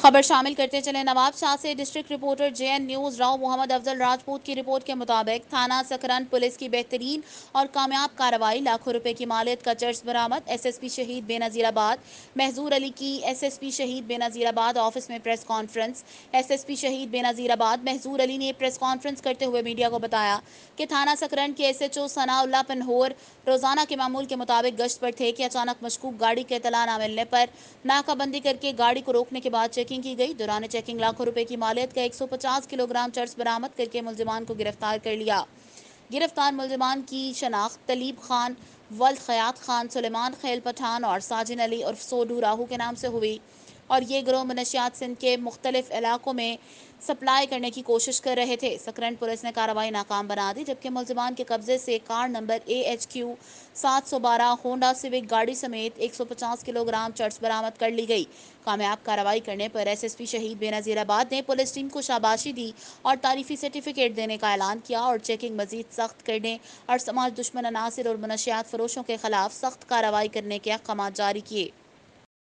खबर शामिल करते चले नवाब शाह से। District reporter JN news Rao Mohammad Afzal Rajput की रिपोर्ट के मुताबिक थाना सकरन पुलिस की बेहतरीन और कामयाब कार्रवाई, लाखों रुपए की मालियत का चर्च बरामद। एसएसपी शहीद बेनजीराबाद महजूर अली की एसएसपी शहीद बेनजीराबाद ऑफिस में प्रेस कॉन्फ्रेंस। एसएसपी शहीद बेनजीराबाद महजूर अली ने प्रेस कॉन्फ्रेंस करते हुए मीडिया को बताया कि थाना सकरन के एसएचओ सनाउल्लाह पनहोर रोजाना के मामूल के मुताबिक गश्त पर थे कि अचानक मशकूक गाड़ी के इतला न मिलने पर नाकाबंदी करके गाड़ी को रोकने के बाद चेकिंग की गई। दौरान चेकिंग लाखों रुपए की मालियत का 150 किलोग्राम चर्च बरामद करके मुलजिमान को गिरफ्तार कर लिया। गिरफ्तार मुलजिमान की शनाख्त तलीब खान, वल्द खयात खान, सुलेमान खैल पठान और साजिन अली उर्फ सोडू राहू के नाम से हुई और ये गिरोह मनशियात सिंध के मुख्तलिफ इलाकों में सप्लाई करने की कोशिश कर रहे थे। सकरन पुलिस ने कार्रवाई नाकाम बना दी, जबकि मुलजिमान के कब्जे से car number AHQ 712 Honda civic गाड़ी समेत 150 किलोग्राम चर्च बरामद कर ली गई। कामयाब कार्रवाई करने पर एसएसपी शहीद बेनजीराबाद ने पुलिस टीम को शाबाशी दी और तारीफी सर्टिफिकेट देने का ऐलान किया और चेकिंग मजीद सख्त करने और समाज दुश्मन अनासिर और मनशियात फरोशों के खिलाफ सख्त कार्रवाई करने के अहकाम जारी किए।